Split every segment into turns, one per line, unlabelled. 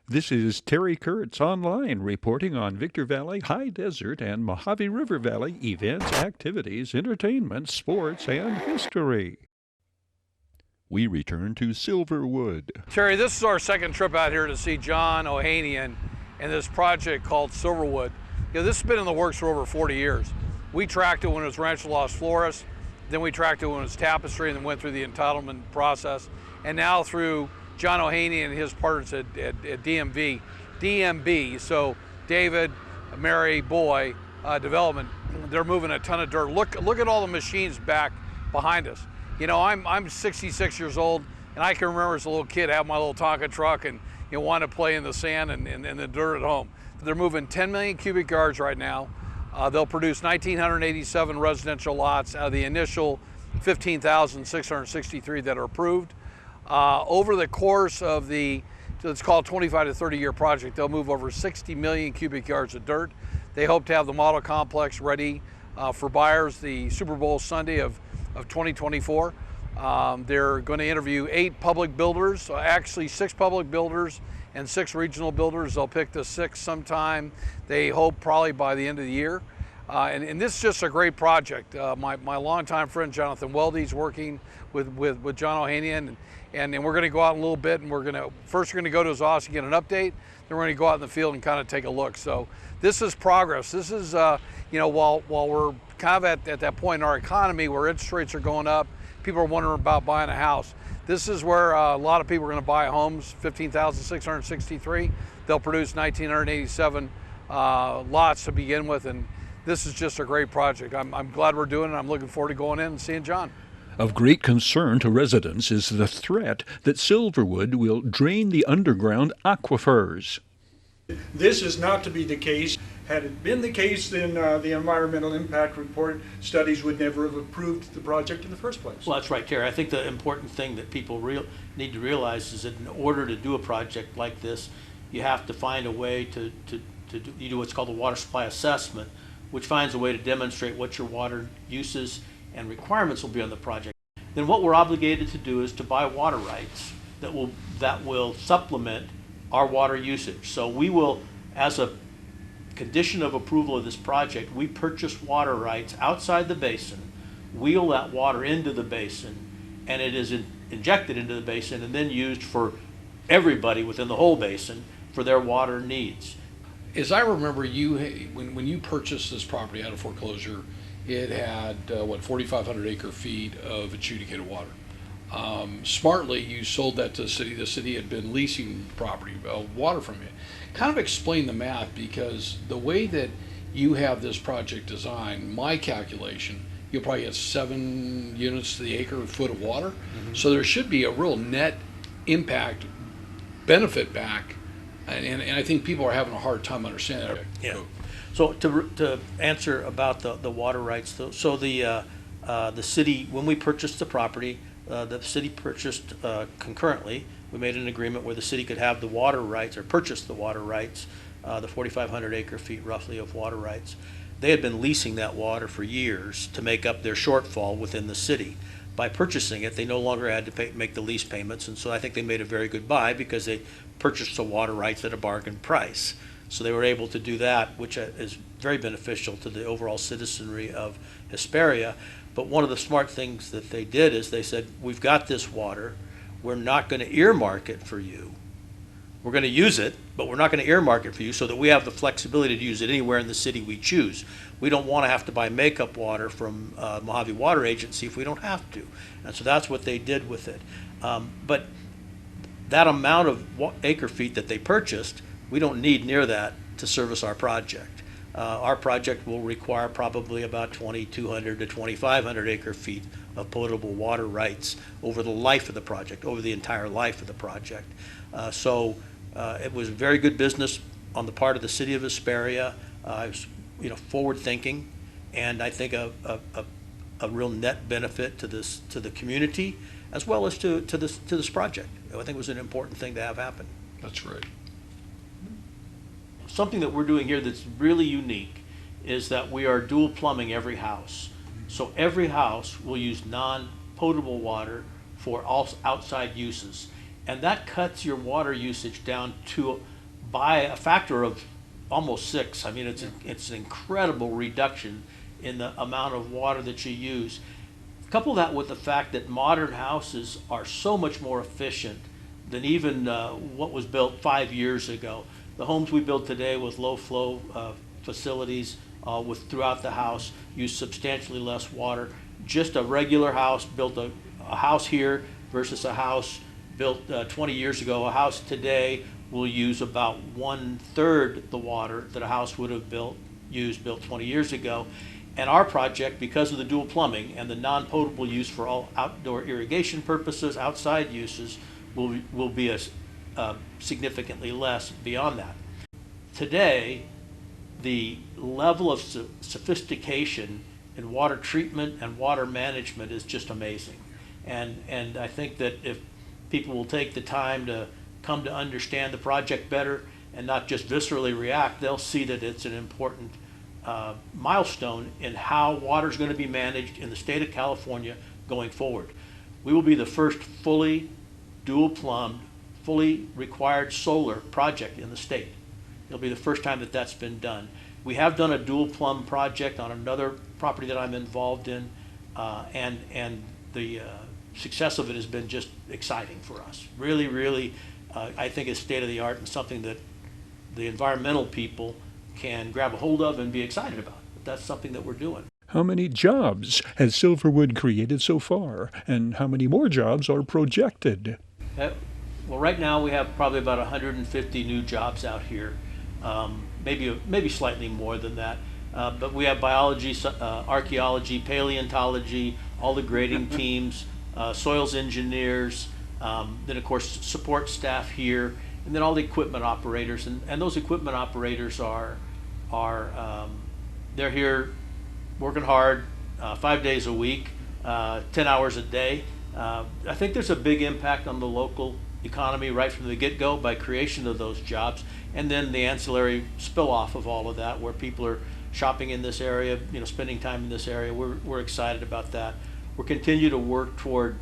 This is Terry Kurtz online reporting on Victor Valley, High Desert, and Mojave River Valley events, activities, entertainment, sports, and history. We return to Silverwood.
Terry, this is our second trip out here to see John Ohanian and this project called Silverwood. This has been in the works for over 40 years. We tracked it when it was Rancho Los Flores, then we tracked it when it was Tapestry, and then went through the entitlement process. And now through John Ohanian and his partners at DMB, so David, Mary, Boy Development, they're moving a ton of dirt. Look at all the machines back behind us. I'm 66 years old, and I can remember as a little kid having my little Tonka truck and want to play in the sand and the dirt at home. They're moving 10 million cubic yards right now. They'll produce 1,987 residential lots out of the initial 15,663 that are approved. Over the course of let's call it 25 to 30 year project, they'll move over 60 million cubic yards of dirt. They hope to have the model complex ready for buyers the Super Bowl Sunday of 2024. They're going to interview 8 public builders, actually 6 public builders and 6 regional builders. They'll pick the 6th sometime, they hope probably by the end of the year. And this is just a great project. My longtime friend Jonathan Weldy's working with John Ohanian, and we're going to go out in a little bit, and we're going to go to his office and get an update. Then we're going to go out in the field and kind of take a look. So this is progress. This is while we're kind of at that point in our economy where interest rates are going up, people are wondering about buying a house. This is where a lot of people are going to buy homes. 15,663. They'll produce 1,987 lots to begin with, and this is just a great project. I'm glad we're doing it. I'm looking forward to going in and seeing John.
Of great concern to residents is the threat that Silverwood will drain the underground aquifers.
This is not to be the case. Had it been the case, then the environmental impact report studies would never have approved the project in the first place.
Well, that's right, Terry. I think the important thing that people need to realize is that in order to do a project like this, you have to find a way to do what's called a water supply assessment, which finds a way to demonstrate what your water uses and requirements will be on the project. Then what we're obligated to do is to buy water rights that will supplement our water usage. So we will, as a condition of approval of this project, we purchase water rights outside the basin, wheel that water into the basin, and it is injected into the basin and then used for everybody within the whole basin for their water needs.
As I remember, when you purchased this property out of foreclosure, it had 4,500 acre feet of adjudicated water. Smartly, you sold that to the city. The city had been leasing property, water from you. Kind of explain the math, because the way that you have this project designed, my calculation, you'll probably get 7 units to the acre foot of water. Mm-hmm. So there should be a real net impact benefit back, and I think people are having a hard time understanding that.
Yeah. So to answer about the water rights, so the city, when we purchased the property, the city purchased concurrently. We made an agreement where the city could have the water rights, or purchase the water rights, the 4,500 acre feet roughly of water rights. They had been leasing that water for years to make up their shortfall within the city. By purchasing it, they no longer had to make the lease payments, and so I think they made a very good buy because they purchased the water rights at a bargain price. So they were able to do that, which is very beneficial to the overall citizenry of Hesperia. But one of the smart things that they did is they said, we've got this water, we're not going to earmark it for you. We're going to use it, but we're not going to earmark it for you, so that we have the flexibility to use it anywhere in the city we choose. We don't want to have to buy makeup water from Mojave Water Agency if we don't have to. And so that's what they did with it. But that amount of acre feet that they purchased, we don't need near that to service our project. Our project will require probably about 2,200 to 2,500 acre feet of potable water rights over the life of the project, over the entire life of the project. So it was very good business on the part of the city of Hesperia. Forward thinking, and I think a real net benefit to the community as well as to this project. I think it was an important thing to have happen.
That's great.
Something that we're doing here that's really unique is that we are dual plumbing every house. So every house will use non-potable water for all outside uses. And that cuts your water usage down to by a factor of almost 6. I mean, it's an incredible reduction in the amount of water that you use. Couple that with the fact that modern houses are so much more efficient than even what was built 5 years ago. The homes we build today with low flow facilities with throughout the house use substantially less water. Just a regular house built a house here versus a house built 20 years ago. A house today will use about 1/3 the water that a house would have built 20 years ago. And our project, because of the dual plumbing and the non-potable use for all outdoor irrigation purposes, outside uses, will be significantly less beyond that. Today, the level of sophistication in water treatment and water management is just amazing. And I think that if people will take the time to come to understand the project better and not just viscerally react, they'll see that it's an important milestone in how water is going to be managed in the state of California going forward. We will be the first fully dual plumbed, fully required solar project in the state. It'll be the first time that that's been done. We have done a dual plumb project on another property that I'm involved in, and the success of it has been just exciting for us. Really, really, I think it's state of the art and something that the environmental people can grab a hold of and be excited about. That's something that we're doing.
How many jobs has Silverwood created so far, and how many more jobs are projected?
Well, right now we have probably about 150 new jobs out here, maybe slightly more than that. But we have biology, archaeology, paleontology, all the grading teams, soils engineers, then of course support staff here, and then all the equipment operators. And those equipment operators are they're here working hard 5 days a week, 10 hours a day. I think there's a big impact on the local economy right from the get-go by creation of those jobs, and then the ancillary spill-off of all of that, where people are shopping in this area, spending time in this area. We're excited about that. We'll continue to work toward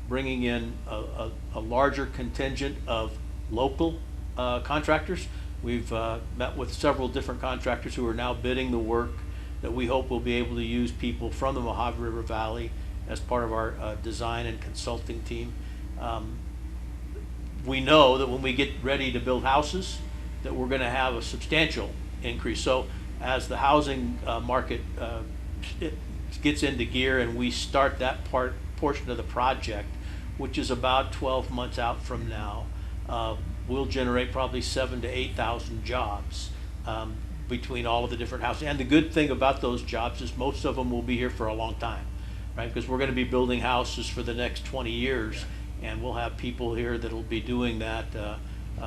bringing in a larger contingent of local contractors. We've met with several different contractors who are now bidding the work that we hope will be able to use people from the Mojave River Valley as part of our design and consulting team. We know that when we get ready to build houses, that we're going to have a substantial increase. So as the housing market it gets into gear and we start that portion of the project, which is about 12 months out from now, we'll generate probably 7,000 to 8,000 jobs between all of the different houses. And the good thing about those jobs is most of them will be here for a long time, right? Because we're going to be building houses for the next 20 years, and we'll have people here that'll be doing that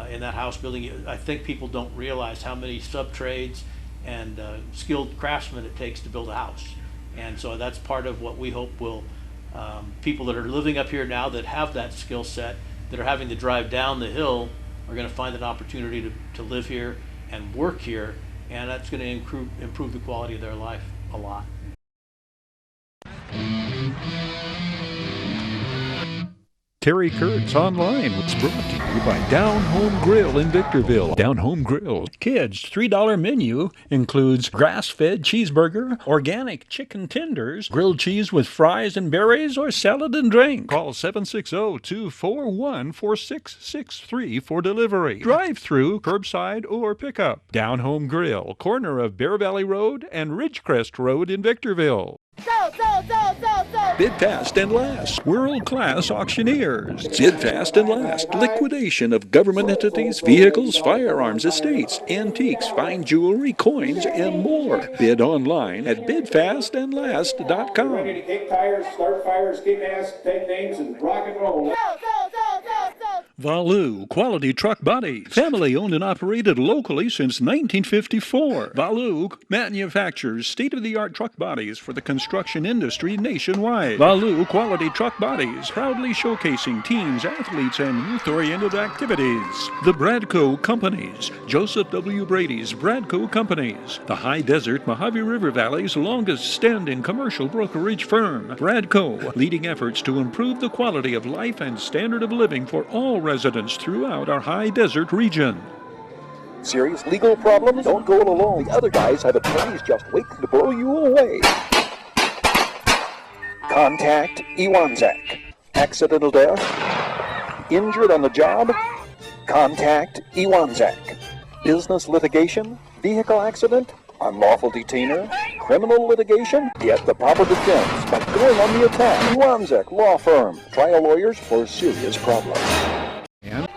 in that house building. I think people don't realize how many sub-trades and skilled craftsmen it takes to build a house. And so that's part of what we hope will, people that are living up here now that have that skill set, that are having to drive down the hill, are going to find an opportunity to live here and work here, and that's going to improve the quality of their life a lot.
Terry Kurtz Online was brought to you by Down Home Grill in Victorville. Down Home Grill. Kids' $3 menu includes grass-fed cheeseburger, organic chicken tenders, grilled cheese with fries and berries, or salad and drink. Call 760-241-4663 for delivery. Drive-through, curbside, or pickup. Down Home Grill, corner of Bear Valley Road and Ridgecrest Road in Victorville. Bid fast and last. World-class auctioneers. Bid fast and last. Liquidation of government entities, vehicles, firearms, estates, antiques, fine jewelry, coins, and more. Bid online at bidfastandlast.com.
Kick tires, start fires, kick ass, take names, and rock and roll.
Valu Quality Truck Bodies. Family owned and operated locally since 1954. Valu manufactures state-of-the-art truck bodies for the construction industry nationwide. Valu Quality Truck Bodies, proudly showcasing teams, athletes, and youth-oriented activities. The Bradco Companies. Joseph W. Brady's Bradco Companies. The High Desert Mojave River Valley's longest-standing commercial brokerage firm. Bradco, leading efforts to improve the quality of life and standard of living for all residents throughout our high desert region.
Serious legal problems? Don't go it alone. The other guys have attorneys just waiting to blow you away. Contact Iwanzak. Accidental death? Injured on the job? Contact Iwanzak. Business litigation? Vehicle accident? Unlawful detainer? Criminal litigation? Get the proper defense by going on the attack. Iwanzak Law Firm. Trial lawyers for serious problems.
And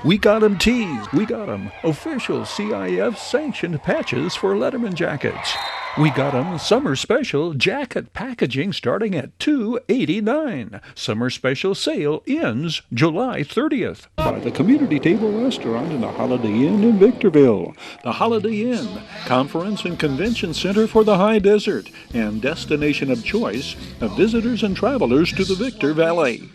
we got 'em tees. We got 'em official CIF sanctioned patches for Letterman jackets. We got 'em summer special jacket packaging starting at $2.89. Summer special sale ends July 30th by the Community Table Restaurant in the Holiday Inn in Victorville. The Holiday Inn, conference and convention center for the high desert and destination of choice of visitors and travelers to the Victor Valley.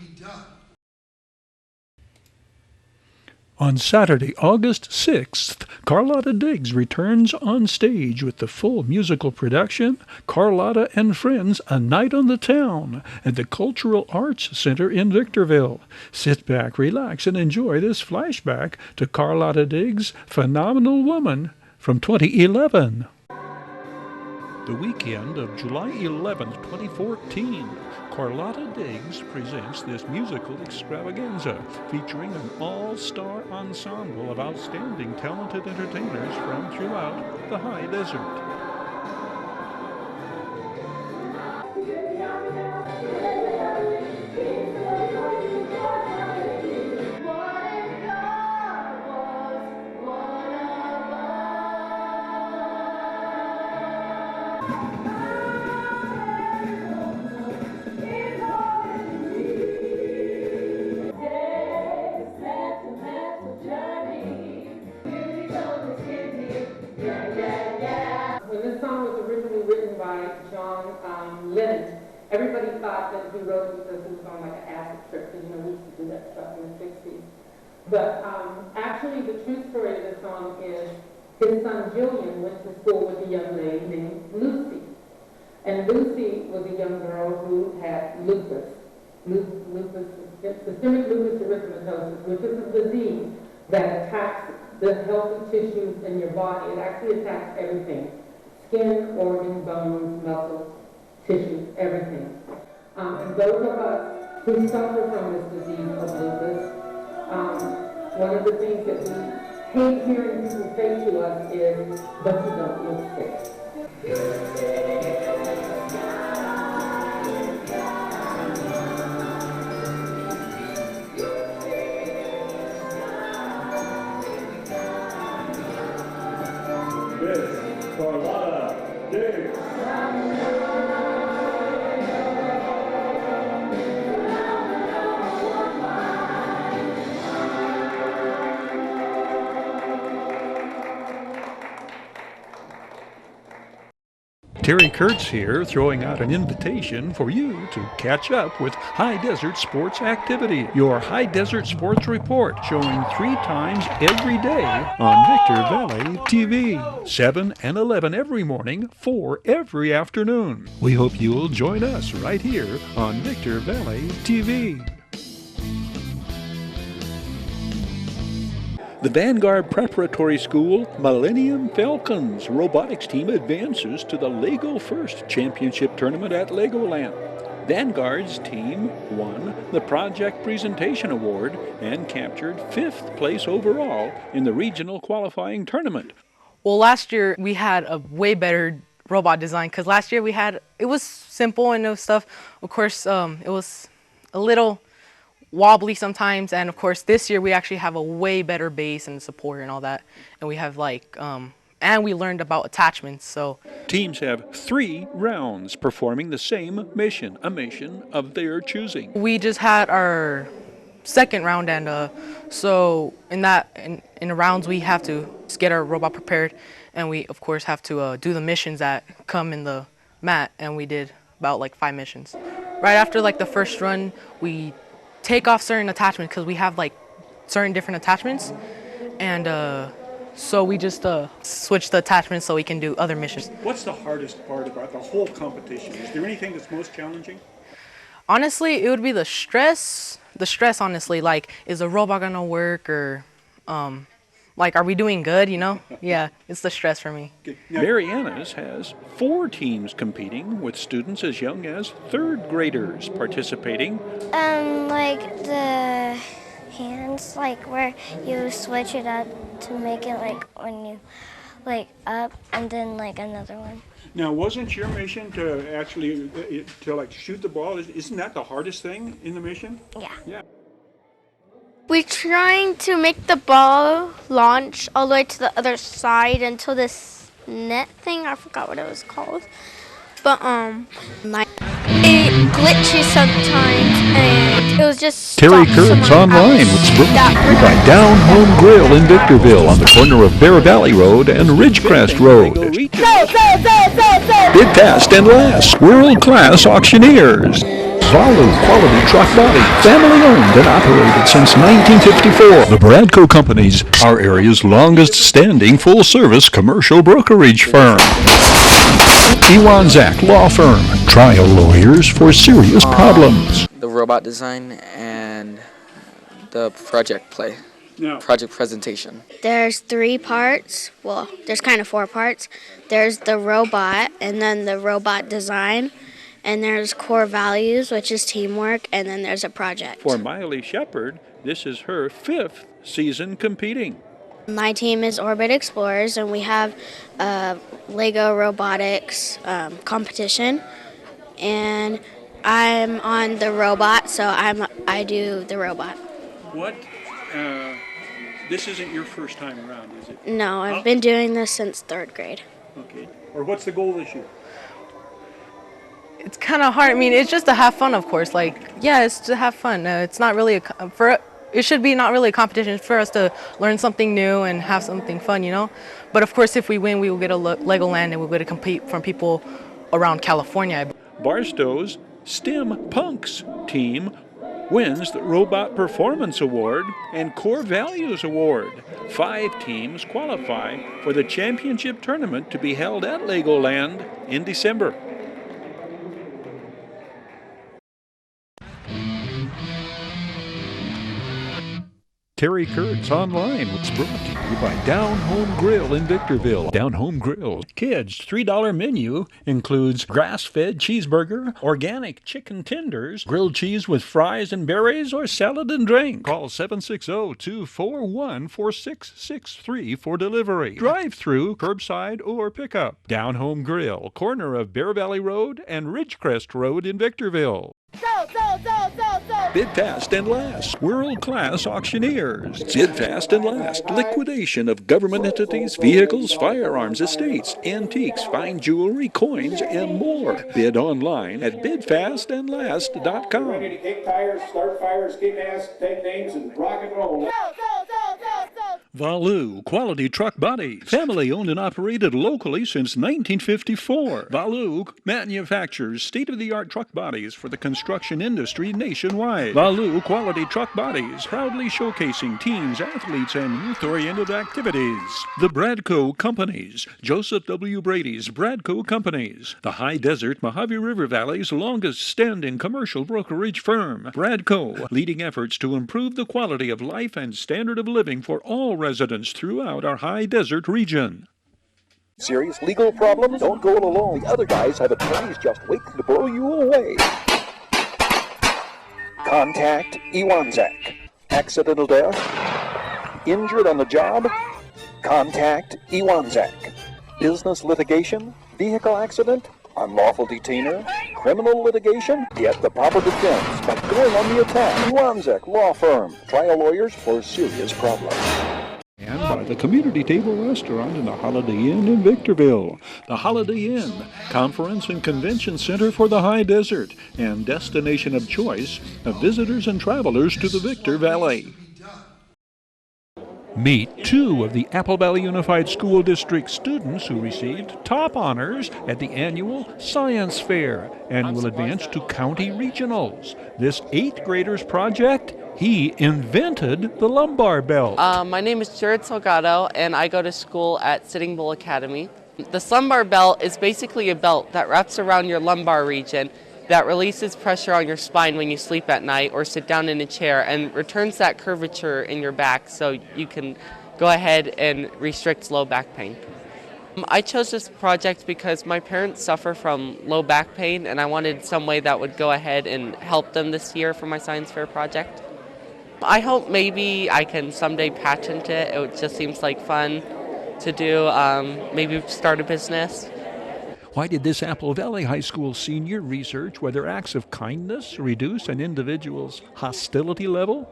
On Saturday, August 6th, Carlotta Diggs returns on stage with the full musical production, Carlotta and Friends, A Night on the Town, at the Cultural Arts Center in Victorville. Sit back, relax, and enjoy this flashback to Carlotta Diggs' Phenomenal Woman from 2011. The weekend of July 11th, 2014, Carlotta Diggs presents this musical extravaganza featuring an all-star ensemble of outstanding talented entertainers from throughout the high desert.
Everybody thought that he wrote it because he was on like an acid trip, because we used to do that stuff in the 60s. But actually the true story of the song is his son Julian went to school with a young lady named Lucy. And Lucy was a young girl who had lupus. Systemic lupus erythematosus, which is a disease that attacks the healthy tissues in your body. It actually attacks everything: skin, organs, bones, muscles, tissues, everything. And those of us who suffer from this disease of lupus, one of the things that we hate hearing people say to us is, but you don't look sick.
Miss Carlotta Diggs.
Terry Kurtz here, throwing out an invitation for you to catch up with High Desert Sports Activity, your High Desert Sports Report, showing 3 times every day on Victor Valley TV, 7 and 11 every morning, 4 every afternoon. We hope you'll join us right here on Victor Valley TV. The Vanguard Preparatory School Millennium Falcons robotics team advances to the Lego First Championship Tournament at Legoland. Vanguard's team won the Project Presentation Award and captured 5th place overall in the regional qualifying tournament.
Well, last year we had a way better robot design, because last year it was simple and no stuff. Of course, it was a little wobbly sometimes, and of course this year we actually have a way better base and support and all that, and we have and we learned about attachments. So
teams have 3 rounds performing the same mission, a mission of their choosing.
we just had our second round, and so in the rounds we have to just get our robot prepared, and we of course have to do the missions that come in the mat, and we did about 5 missions. Right after the first run, we take off certain attachments, because we have certain different attachments, and so we just switch the attachments so we can do other missions.
What's the hardest part about the whole competition? Is there anything that's most challenging?
Honestly, it would be the stress, the stress, honestly. Like, is the robot gonna work, or like, are we doing good? You know? Yeah, it's the stress for me.
Mariana's has 4 teams competing, with students as young as 3rd graders participating.
Like the hands, like where you switch it up to make it like when you like up and then like another one.
Now, wasn't your mission to actually like shoot the ball? Isn't that the hardest thing in the mission?
Yeah.
Yeah.
We're trying to make the ball launch all the way to the other side until this net thing, I forgot what it was called. But it glitches sometimes and it was just
Terry Kurtz Online was brought to you by Down Home Grill in Victorville on the corner of Bear Valley Road and Ridgecrest Road. Bid fast and last, world-class auctioneers. Valu Quality Truck Body, family-owned and operated since 1954. The Bradco Companies, our area's longest-standing full-service commercial brokerage firm. Zach Law Firm, trial lawyers for serious problems.
The robot design and the project play.
No.
Project presentation.
There's 3 parts. Well, there's kind of 4 parts. There's the robot, and then the robot design, and there's core values, which is teamwork, and then there's a project.
For Miley Shepard, this is her 5th season competing.
My team is Orbit Explorers, and we have a Lego Robotics competition, and I'm on the robot, so I do the robot.
What? This isn't your first time around, is it?
No, I've been doing this since 3rd grade.
Okay. Or what's the goal this year?
It's kind of hard. I mean, it's just to have fun, of course. Like, yeah, it's to have fun. It's not really it should be not really a competition. It's for us to learn something new and have something fun, you know. But of course, if we win, we will get a Legoland, and we'll get to compete from people around California.
Barstow's STEM Punks team wins the Robot Performance Award and Core Values Award. 5 teams qualify for the championship tournament to be held at Legoland in December. Terry Kurtz Online was brought to you by Down Home Grill in Victorville. Down Home Grill. Kids' $3 menu includes grass-fed cheeseburger, organic chicken tenders, grilled cheese with fries and berries, or salad and drink. Call 760-241-4663 for delivery. Drive-through, curbside, or pickup. Down Home Grill, corner of Bear Valley Road and Ridgecrest Road in Victorville. Bid fast and last, world-class auctioneers. Bid fast and last, liquidation of government entities, vehicles, firearms, estates, antiques, fine jewelry, coins, and more. Bid online at bidfastandlast.com.
Kick tires, start fires, kick ass, take names, and rock and roll.
Valu Quality Truck Bodies, family owned and operated locally since 1954. Valu manufactures state-of-the-art truck bodies for the construction industry nationwide. Valu Quality Truck Bodies, proudly showcasing teams, athletes, and youth-oriented activities. The Bradco Companies, Joseph W. Brady's Bradco Companies, the High Desert Mojave River Valley's longest-standing commercial brokerage firm. Bradco, leading efforts to improve the quality of life and standard of living for all residents throughout our high desert region.
Serious legal problems? Don't go it alone. The other guys have attorneys just waiting to blow you away. Contact Zach. Accidental death? Injured on the job? Contact Zach. Business litigation? Vehicle accident? Unlawful detainer? Criminal litigation? Get the proper defense by going on the attack. Zach Law Firm. Trial lawyers for serious problems.
And by the Community Table Restaurant in the Holiday Inn in Victorville. The Holiday Inn, conference and convention center for the high desert and destination of choice of visitors and travelers to the Victor Valley. Meet 2 of the Apple Valley Unified School District students who received top honors at the annual Science Fair and will advance to county regionals. This 8th grader's project, he invented the lumbar belt.
My name is Jared Salgado, and I go to school at Sitting Bull Academy. The lumbar belt is basically a belt that wraps around your lumbar region that releases pressure on your spine when you sleep at night or sit down in a chair and returns that curvature in your back so you can go ahead and restrict low back pain. I chose this project because my parents suffer from low back pain and I wanted some way that would go ahead and help them this year for my science fair project. I hope maybe I can someday patent it. It just seems like fun to do, maybe start a business.
Why did this Apple Valley High School senior research whether acts of kindness reduce an individual's hostility level?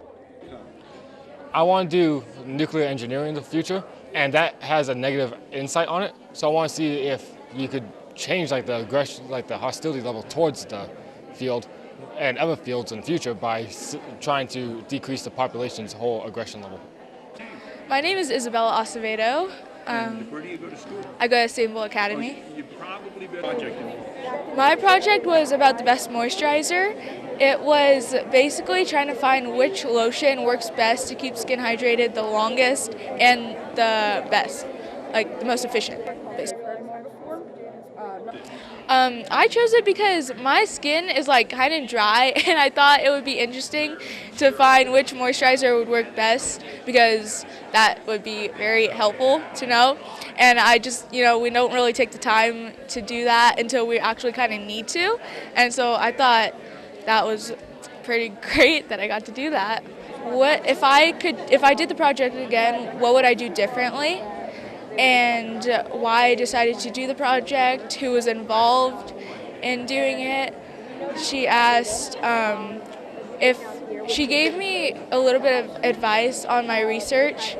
I want to do nuclear engineering in the future, and that has a negative insight on it. So I want to see if you could change like the aggression, like the hostility level towards the field and other fields in the future by trying to decrease the population's whole aggression level.
My name is Isabella Acevedo.
Where do you go to school?
I go to Silverwood Academy.
You probably been projecting.
My project was about the best moisturizer. It was basically trying to find which lotion works best to keep skin hydrated the longest and the best, like the most efficient, basically. I chose it because my skin is like kind of dry and I thought it would be interesting to find which moisturizer would work best because that would be very helpful to know. And I just, we don't really take the time to do that until we actually kind of need to. And so I thought that was pretty great that I got to do that. If I did the project again, what would I do differently? And why I decided to do the project, who was involved in doing it. She asked if she gave me a little bit of advice on my research,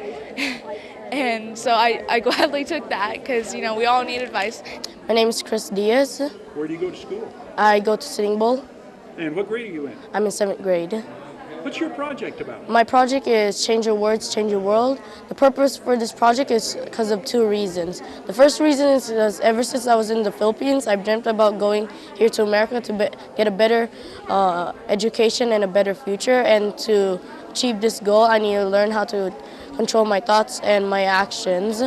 and so I gladly took that because, we all need advice.
My name is Chris Diaz.
Where do you go to school?
I go to Sitting Bull.
And what grade are you in?
I'm in 7th grade.
What's your project about?
My project is Change Your Words, Change Your World. The purpose for this project is because of 2 reasons. The first reason is because ever since I was in the Philippines, I've dreamt about going here to America to get a better education and a better future. And to achieve this goal, I need to learn how to control my thoughts and my actions.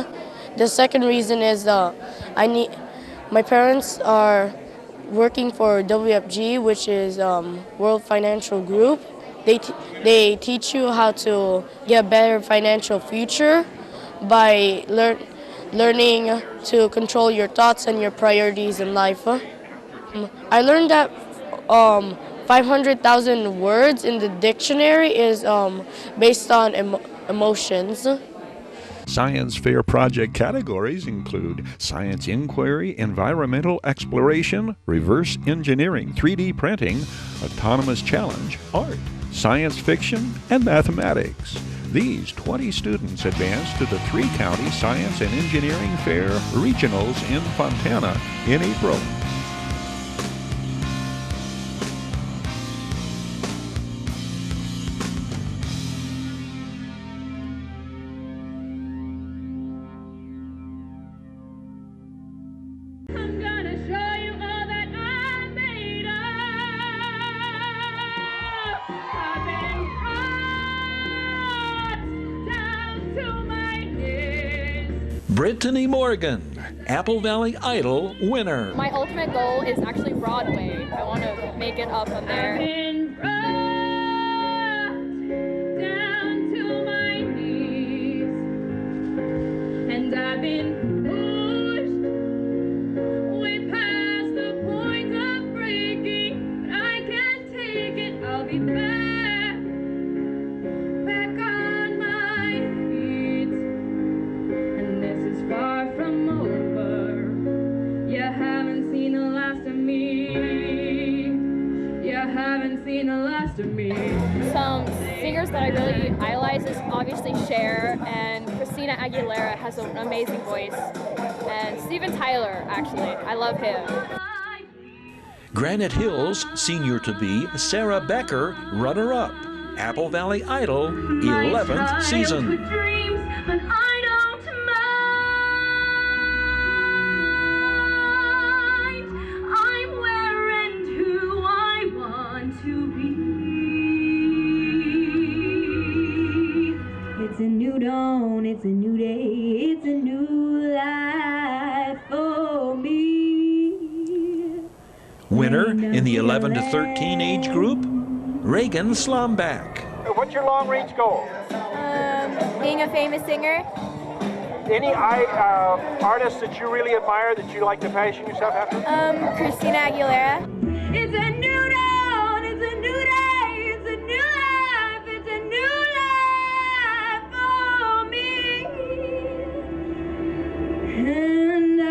The second reason is my parents are working for WFG, which is World Financial Group. They teach you how to get a better financial future by learning to control your thoughts and your priorities in life. I learned that 500,000 words in the dictionary is based on emotions.
Science fair project categories include science inquiry, environmental exploration, reverse engineering, 3D printing, autonomous challenge, art, science fiction, and mathematics. These 20 students advanced to the 3-county Science and Engineering Fair Regionals in Fontana in April.
Brittany Morgan, Apple Valley Idol winner.
My ultimate goal is actually Broadway. I want to make it up from there.
Down to my knees, and I've been pushed way past the point of breaking. I can't take it. I'll be back on my feet. Far from over, you haven't seen the last of me. You haven't seen the last of me.
Some singers that I really idolize is obviously Cher, and Christina Aguilera has an amazing voice. And Steven Tyler, actually, I love him.
Granite Hills senior-to-be Sarah Becker, runner-up. Apple Valley Idol, 11th season.
It's a new dawn, it's a new day, it's a new life for me.
winner in the 11 to 13 age group, Reagan Slomback.
What's your long-range goal?
Being a famous singer.
Any artists that you really admire that you like to fashion yourself after?
Christina Aguilera.
It's a new dawn, it's a new day, it's a new life, it's a new life for me. And I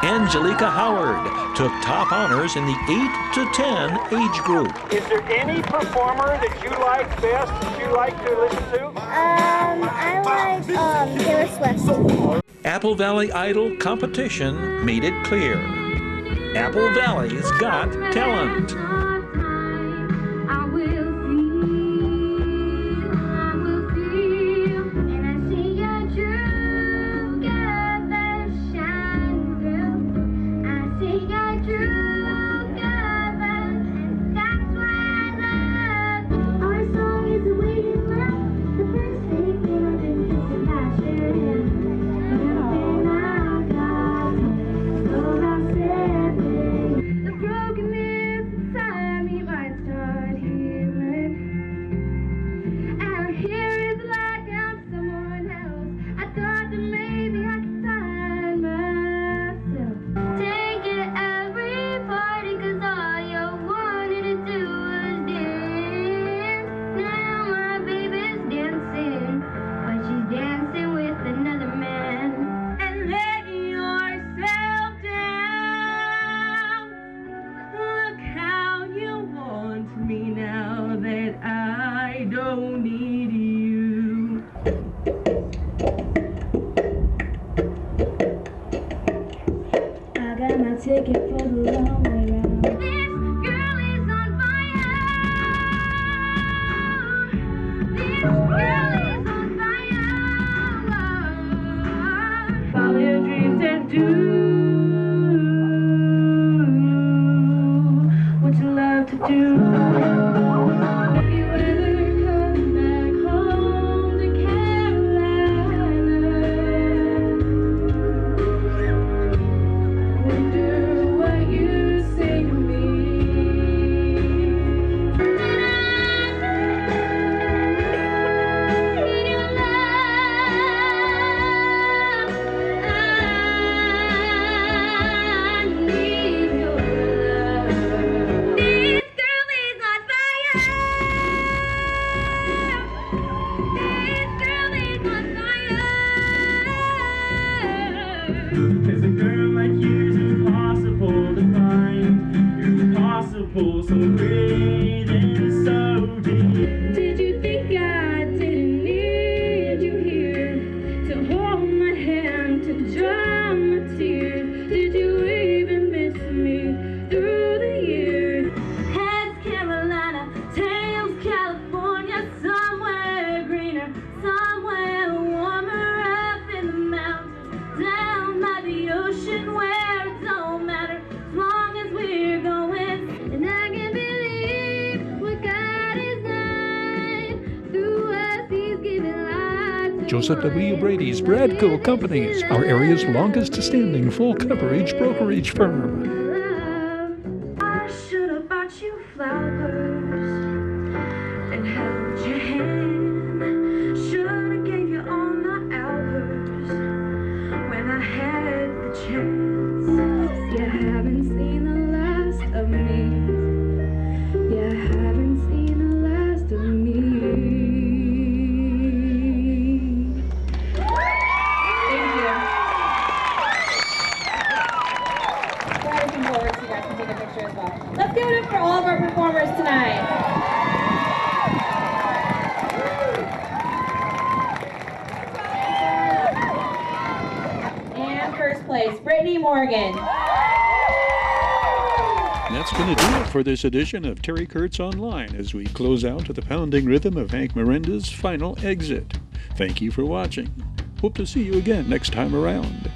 Angelica Howard took top honors in the 8 to 10 age group.
Is there any performer that you like best, that you like to listen to?
I like Taylor Swift.
Apple Valley Idol competition made it clear. Apple Valley's got talent.
Ticket for the long way round. This girl is on fire. This girl is on fire. Follow your dreams and do what you love to do. If you ever come back home to Carolina,
Cause a girl like you's impossible to find. You're impossible, so great and so deep.
Did you think I didn't need you here to hold my hand, to dry my tears? Did you even miss me through the years? Heads Carolina, tails California, somewhere greener, somewhere warmer up in the mountains, down by the ocean where it don't matter as long as we're going. And I can believe what God has done through us. He's giving life.
Joseph W. Brady's Bradco Companies, our area's longest-standing full-coverage brokerage firm.
I should have bought you flowers and held your hand. Should have gave you all my hours when I had the chance. You haven't seen the last of me. You haven't seen the last of me. Thank you.
Slide some forward so you guys can take a picture as well. Let's give it up for all of our performers tonight. And first place, Brittany Morgan.
That's going to do it for this edition of Terry Kurtz Online as we close out to the pounding rhythm of Hank Miranda's Final Exit. Thank you for watching. Hope to see you again next time around.